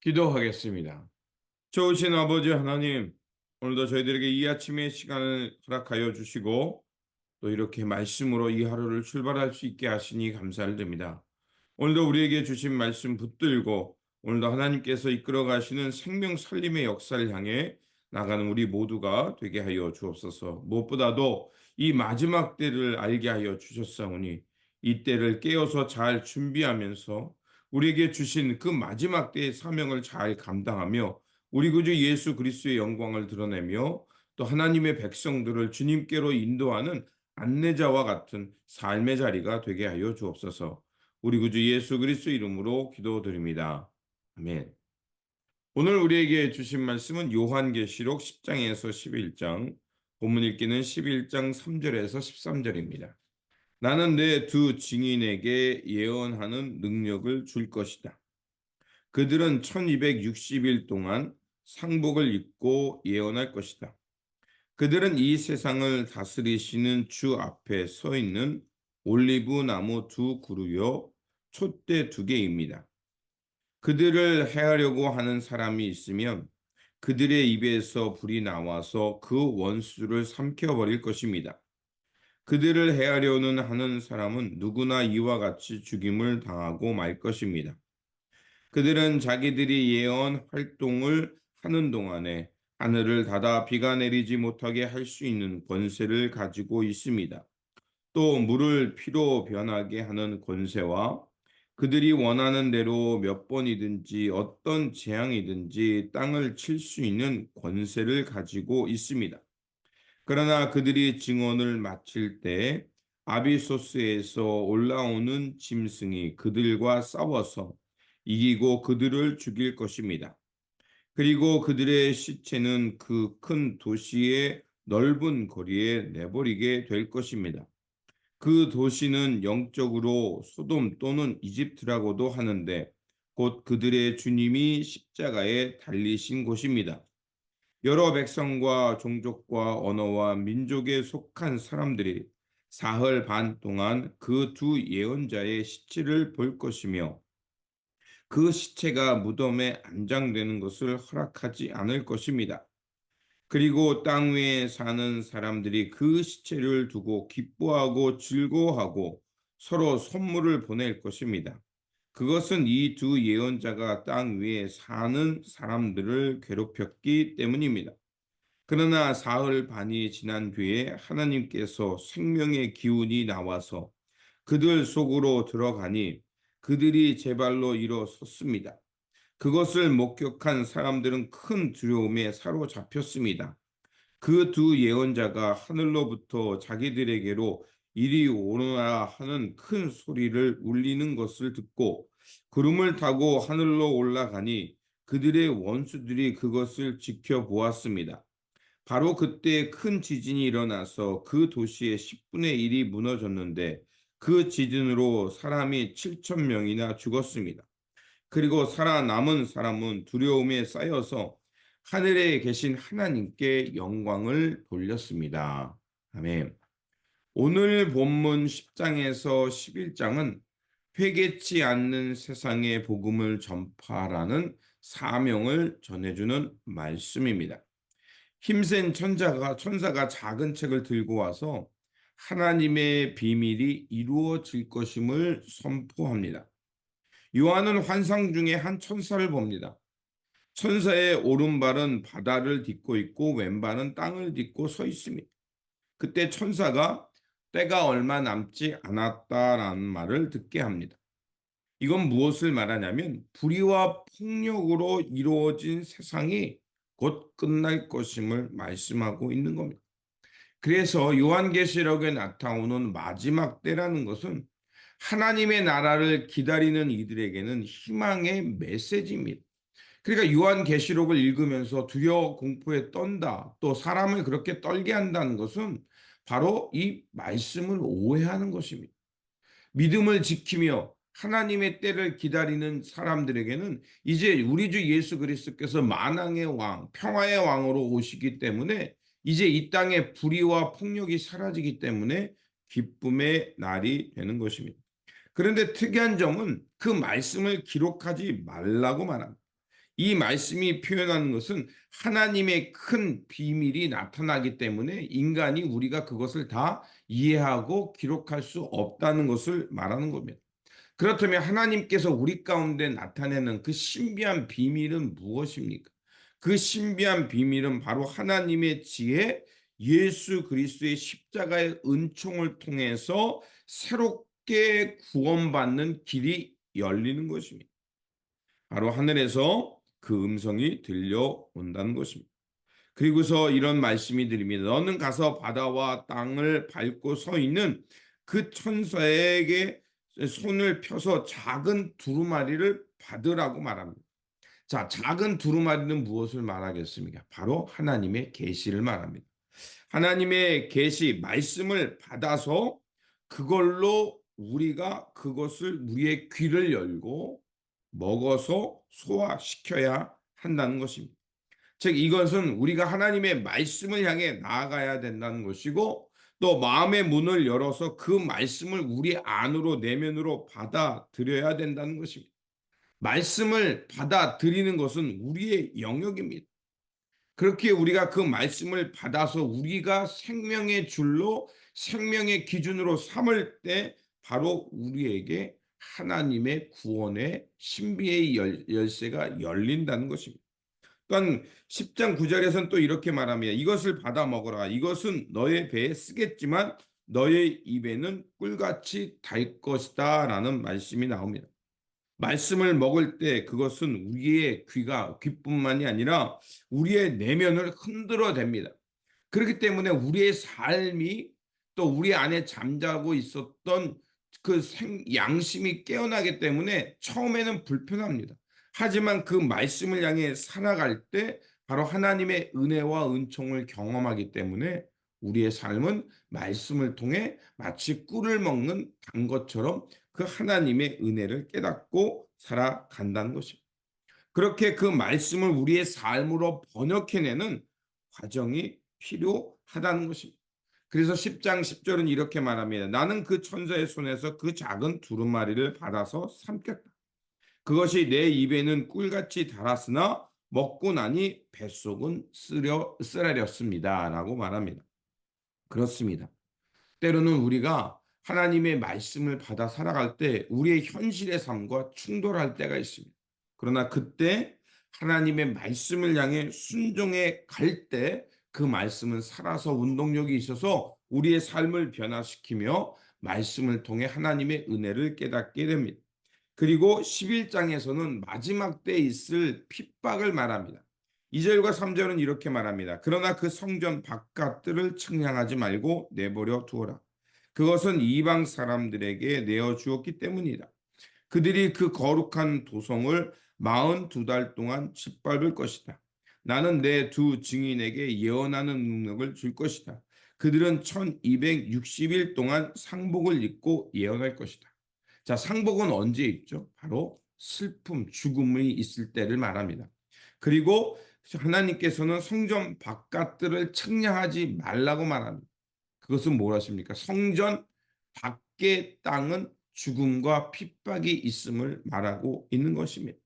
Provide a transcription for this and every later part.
기도하겠습니다. 좋으신 아버지 하나님, 오늘도 저희들에게 이 아침의 시간을 허락하여 주시고 또 이렇게 말씀으로 이 하루를 출발할 수 있게 하시니 감사를 드립니다. 오늘도 우리에게 주신 말씀 붙들고 오늘도 하나님께서 이끌어 가시는 생명 살림의 역사를 향해 나가는 우리 모두가 되게 하여 주옵소서. 무엇보다도 이 마지막 때를 알게 하여 주셨사오니 이 때를 깨어서 잘 준비하면서 우리에게 주신 그 마지막 때의 사명을 잘 감당하며 우리 구주 예수 그리스도의 영광을 드러내며 또 하나님의 백성들을 주님께로 인도하는 안내자와 같은 삶의 자리가 되게 하여 주옵소서. 우리 구주 예수 그리스도 이름으로 기도드립니다. 아멘. 오늘 우리에게 주신 말씀은 요한계시록 10장에서 11장, 본문 읽기는 11장 3절에서 13절입니다. 나는 내 두 증인에게 예언하는 능력을 줄 것이다. 그들은 1260일 동안 상복을 입고 예언할 것이다. 그들은 이 세상을 다스리시는 주 앞에 서 있는 올리브 나무 두 그루요 촛대 두 개입니다. 그들을 해하려고 하는 사람이 있으면 그들의 입에서 불이 나와서 그 원수를 삼켜버릴 것입니다. 그들을 해하려는 하는 사람은 누구나 이와 같이 죽임을 당하고 말 것입니다. 그들은 자기들이 예언 활동을 하는 동안에 하늘을 닫아 비가 내리지 못하게 할 수 있는 권세를 가지고 있습니다. 또 물을 피로 변하게 하는 권세와 그들이 원하는 대로 몇 번이든지 어떤 재앙이든지 땅을 칠 수 있는 권세를 가지고 있습니다. 그러나 그들이 증언을 마칠 때 아비소스에서 올라오는 짐승이 그들과 싸워서 이기고 그들을 죽일 것입니다. 그리고 그들의 시체는 그 큰 도시의 넓은 거리에 내버리게 될 것입니다. 그 도시는 영적으로 소돔 또는 이집트라고도 하는데 곧 그들의 주님이 십자가에 달리신 곳입니다. 여러 백성과 종족과 언어와 민족에 속한 사람들이 사흘 반 동안 그 두 예언자의 시체를 볼 것이며 그 시체가 무덤에 안장되는 것을 허락하지 않을 것입니다. 그리고 땅 위에 사는 사람들이 그 시체를 두고 기뻐하고 즐거워하고 서로 선물을 보낼 것입니다. 그것은 이 두 예언자가 땅 위에 사는 사람들을 괴롭혔기 때문입니다. 그러나 사흘 반이 지난 뒤에 하나님께서 생명의 기운이 나와서 그들 속으로 들어가니 그들이 제 발로 일어섰습니다. 그것을 목격한 사람들은 큰 두려움에 사로잡혔습니다. 그 두 예언자가 하늘로부터 자기들에게로 이리 오너라 하는 큰 소리를 울리는 것을 듣고 구름을 타고 하늘로 올라가니 그들의 원수들이 그것을 지켜보았습니다. 바로 그때 큰 지진이 일어나서 그 도시의 10분의 1이 무너졌는데 그 지진으로 사람이 7천 명이나 죽었습니다. 그리고 살아남은 사람은 두려움에 쌓여서 하늘에 계신 하나님께 영광을 돌렸습니다. 아멘. 오늘 본문 10장에서 11장은 회개치 않는 세상의 복음을 전파라는 사명을 전해주는 말씀입니다. 힘센 천사가 작은 책을 들고 와서 하나님의 비밀이 이루어질 것임을 선포합니다. 요한은 환상 중에 한 천사를 봅니다. 천사의 오른발은 바다를 딛고 있고 왼발은 땅을 딛고 서 있습니다. 그때 천사가 때가 얼마 남지 않았다라는 말을 듣게 합니다. 이건 무엇을 말하냐면 불의와 폭력으로 이루어진 세상이 곧 끝날 것임을 말씀하고 있는 겁니다. 그래서 요한계시록에 나타오는 마지막 때라는 것은 하나님의 나라를 기다리는 이들에게는 희망의 메시지입니다. 그러니까 요한계시록을 읽으면서 두려워 공포에 떤다, 또 사람을 그렇게 떨게 한다는 것은 바로 이 말씀을 오해하는 것입니다. 믿음을 지키며 하나님의 때를 기다리는 사람들에게는 이제 우리 주 예수 그리스도께서 만왕의 왕, 평화의 왕으로 오시기 때문에 이제 이 땅의 불의와 폭력이 사라지기 때문에 기쁨의 날이 되는 것입니다. 그런데 특이한 점은 그 말씀을 기록하지 말라고 말합니다. 이 말씀이 표현하는 것은 하나님의 큰 비밀이 나타나기 때문에 인간이 우리가 그것을 다 이해하고 기록할 수 없다는 것을 말하는 겁니다. 그렇다면 하나님께서 우리 가운데 나타내는 그 신비한 비밀은 무엇입니까? 그 신비한 비밀은 바로 하나님의 지혜, 예수 그리스도의 십자가의 은총을 통해서 새롭게 구원받는 길이 열리는 것입니다. 바로 하늘에서 그 음성이 들려온다는 것입니다. 그리고서 이런 말씀이 드립니다. 너는 가서 바다와 땅을 밟고 서 있는 그 천사에게 손을 펴서 작은 두루마리를 받으라고 말합니다. 자, 작은 두루마리는 무엇을 말하겠습니까? 바로 하나님의 계시를 말합니다. 하나님의 계시, 말씀을 받아서 그걸로 우리가 그것을 우리의 귀를 열고 먹어서 소화시켜야 한다는 것입니다. 즉 이것은 우리가 하나님의 말씀을 향해 나아가야 된다는 것이고 또 마음의 문을 열어서 그 말씀을 우리 안으로 내면으로 받아들여야 된다는 것입니다. 말씀을 받아들이는 것은 우리의 영역입니다. 그렇게 우리가 그 말씀을 받아서 우리가 생명의 줄로 생명의 기준으로 삼을 때 바로 우리에게 하나님의 구원의 신비의 열쇠가 열린다는 것입니다. 또한 10장 9절에서는 또 이렇게 말합니다. 이것을 받아 먹어라. 이것은 너의 배에 쓰겠지만 너의 입에는 꿀같이 달 것이다 라는 말씀이 나옵니다. 말씀을 먹을 때 그것은 우리의 귀뿐만이 아니라 우리의 내면을 흔들어댑니다. 그렇기 때문에 우리의 삶이 또 우리 안에 잠자고 있었던 그 양심이 깨어나기 때문에 처음에는 불편합니다. 하지만 그 말씀을 향해 살아갈 때 바로 하나님의 은혜와 은총을 경험하기 때문에 우리의 삶은 말씀을 통해 마치 꿀을 먹는 단 것처럼 그 하나님의 은혜를 깨닫고 살아간다는 것입니다. 그렇게 그 말씀을 우리의 삶으로 번역해내는 과정이 필요하다는 것입니다. 그래서 10장 10절은 이렇게 말합니다. 나는 그 천사의 손에서 그 작은 두루마리를 받아서 삼켰다. 그것이 내 입에는 꿀같이 달았으나 먹고 나니 뱃속은 쓰라렸습니다. 라고 말합니다. 그렇습니다. 때로는 우리가 하나님의 말씀을 받아 살아갈 때 우리의 현실의 삶과 충돌할 때가 있습니다. 그러나 그때 하나님의 말씀을 향해 순종해 갈 때 그 말씀은 살아서 운동력이 있어서 우리의 삶을 변화시키며 말씀을 통해 하나님의 은혜를 깨닫게 됩니다. 그리고 11장에서는 마지막 때 있을 핍박을 말합니다. 2절과 3절은 이렇게 말합니다. 그러나 그 성전 바깥들을 측량하지 말고 내버려 두어라. 그것은 이방 사람들에게 내어 주었기 때문이다. 그들이 그 거룩한 도성을 42달 동안 짓밟을 것이다. 나는 내 두 증인에게 예언하는 능력을 줄 것이다. 그들은 1260일 동안 상복을 입고 예언할 것이다. 자, 상복은 언제 입죠? 바로 슬픔, 죽음이 있을 때를 말합니다. 그리고 하나님께서는 성전 바깥들을 측량하지 말라고 말합니다. 그것은 무엇입니까? 성전 밖의 땅은 죽음과 핍박이 있음을 말하고 있는 것입니다.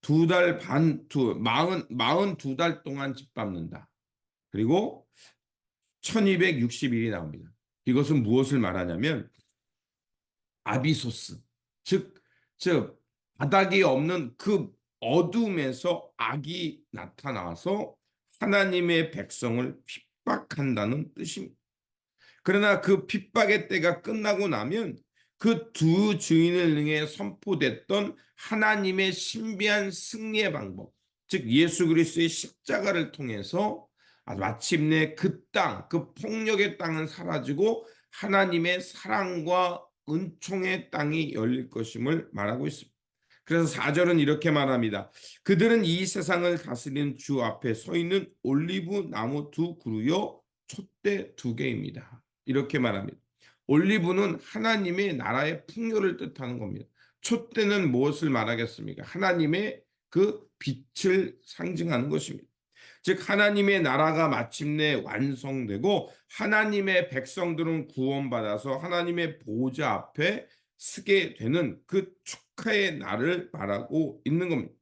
2달 반, 42달 동안 짓밟는다. 그리고 1260일이 나옵니다. 이것은 무엇을 말하냐면 아비소스, 즉, 바닥이 없는 그 어둠에서 악이 나타나서 하나님의 백성을 핍박한다는 뜻입니다. 그러나 그 핍박의 때가 끝나고 나면 그 두 주인을 능해 선포됐던 하나님의 신비한 승리의 방법, 즉 예수 그리스도의 십자가를 통해서 마침내 그 땅, 그 폭력의 땅은 사라지고 하나님의 사랑과 은총의 땅이 열릴 것임을 말하고 있습니다. 그래서 4절은 이렇게 말합니다. 그들은 이 세상을 다스리는 주 앞에 서 있는 올리브 나무 두 그루요 촛대 두 개입니다. 이렇게 말합니다. 올리브는 하나님의 나라의 풍요를 뜻하는 겁니다. 촛대는 무엇을 말하겠습니까? 하나님의 그 빛을 상징하는 것입니다. 즉 하나님의 나라가 마침내 완성되고 하나님의 백성들은 구원받아서 하나님의 보좌 앞에 서게 되는 그 축하의 날을 말하고 있는 겁니다.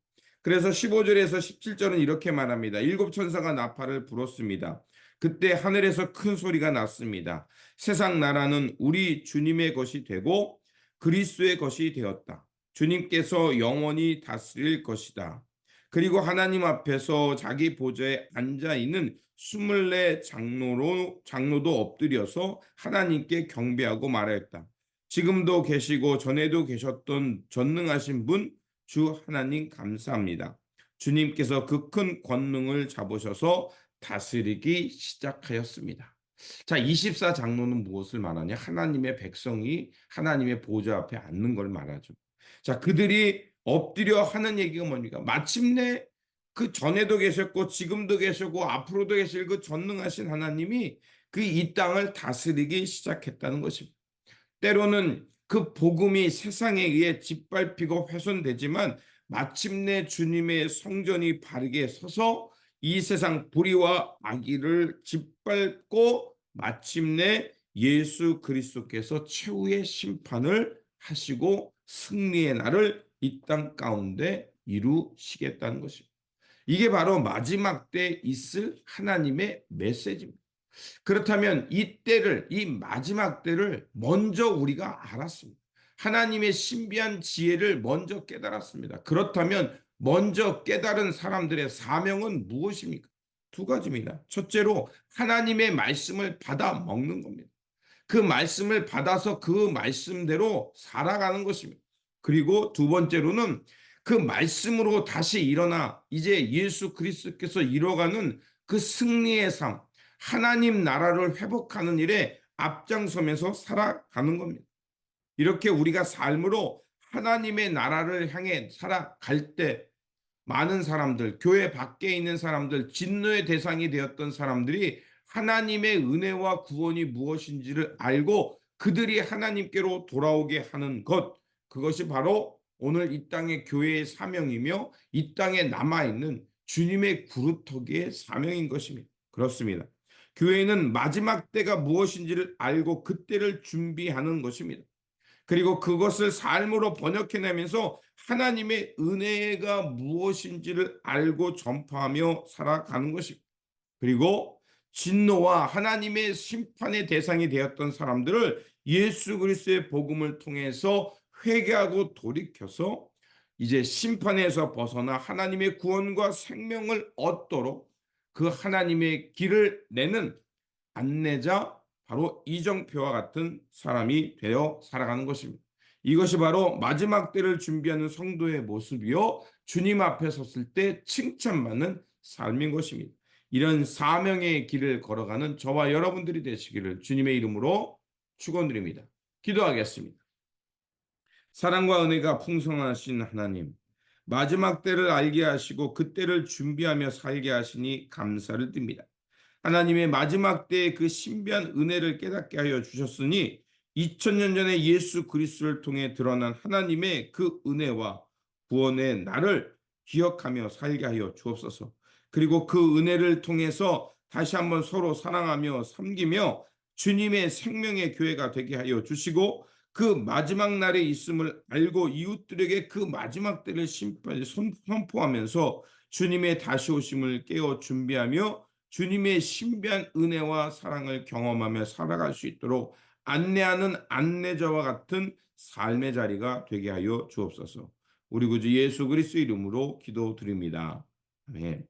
그래서 15절에서 17절은 이렇게 말합니다. 일곱 천사가 나팔을 불었습니다. 그때 하늘에서 큰 소리가 났습니다. 세상 나라는 우리 주님의 것이 되고 그리스도의 것이 되었다. 주님께서 영원히 다스릴 것이다. 그리고 하나님 앞에서 자기 보좌에 앉아 있는 24 장로도 엎드려서 하나님께 경배하고 말하였다. 지금도 계시고 전에도 계셨던 전능하신 분 주 하나님 감사합니다. 주님께서 그 큰 권능을 잡으셔서 다스리기 시작하였습니다. 자, 24 장로는 무엇을 말하냐? 하나님의 백성이 하나님의 보좌 앞에 앉는 걸 말하죠. 자, 그들이 엎드려 하는 얘기가 뭡니까? 마침내 그 전에도 계셨고 지금도 계셨고 앞으로도 계실 그 전능하신 하나님이 그 이 땅을 다스리기 시작했다는 것입니다. 때로는 그 복음이 세상에 의해 짓밟히고 훼손되지만 마침내 주님의 성전이 바르게 서서 이 세상 불의와 악의를 짓밟고 마침내 예수 그리스도께서 최후의 심판을 하시고 승리의 날을 이 땅 가운데 이루시겠다는 것입니다. 이게 바로 마지막 때 있을 하나님의 메시지입니다. 그렇다면 이 마지막 때를 먼저 우리가 알았습니다. 하나님의 신비한 지혜를 먼저 깨달았습니다. 그렇다면 먼저 깨달은 사람들의 사명은 무엇입니까? 두 가지입니다. 첫째로 하나님의 말씀을 받아 먹는 겁니다. 그 말씀을 받아서 그 말씀대로 살아가는 것입니다. 그리고 두 번째로는 그 말씀으로 다시 일어나 이제 예수 그리스도께서 이뤄가는 그 승리의 삶, 하나님 나라를 회복하는 일에 앞장서면서 살아가는 겁니다. 이렇게 우리가 삶으로 하나님의 나라를 향해 살아갈 때 많은 사람들, 교회 밖에 있는 사람들, 진노의 대상이 되었던 사람들이 하나님의 은혜와 구원이 무엇인지를 알고 그들이 하나님께로 돌아오게 하는 것, 그것이 바로 오늘 이 땅의 교회의 사명이며 이 땅에 남아있는 주님의 구루터기의 사명인 것입니다. 그렇습니다. 교회는 마지막 때가 무엇인지를 알고 그때를 준비하는 것입니다. 그리고 그것을 삶으로 번역해내면서 하나님의 은혜가 무엇인지를 알고 전파하며 살아가는 것입니다. 그리고 진노와 하나님의 심판의 대상이 되었던 사람들을 예수 그리스도의 복음을 통해서 회개하고 돌이켜서 이제 심판에서 벗어나 하나님의 구원과 생명을 얻도록 그 하나님의 길을 내는 안내자, 바로 이정표와 같은 사람이 되어 살아가는 것입니다. 이것이 바로 마지막 때를 준비하는 성도의 모습이요 주님 앞에 섰을 때 칭찬받는 삶인 것입니다. 이런 사명의 길을 걸어가는 저와 여러분들이 되시기를 주님의 이름으로 축원드립니다. 기도하겠습니다. 사랑과 은혜가 풍성하신 하나님, 마지막 때를 알게 하시고 그때를 준비하며 살게 하시니 감사를 드립니다. 하나님의 마지막 때의 그 신비한 은혜를 깨닫게 하여 주셨으니 2000년 전에 예수 그리스도를 통해 드러난 하나님의 그 은혜와 구원의 날을 기억하며 살게 하여 주옵소서. 그리고 그 은혜를 통해서 다시 한번 서로 사랑하며 섬기며 주님의 생명의 교회가 되게 하여 주시고 그 마지막 날에 있음을 알고 이웃들에게 그 마지막 때를 선포하면서 주님의 다시 오심을 깨어 준비하며 주님의 신비한 은혜와 사랑을 경험하며 살아갈 수 있도록 안내하는 안내자와 같은 삶의 자리가 되게 하여 주옵소서. 우리 구주 예수 그리스도 이름으로 기도드립니다. 아멘.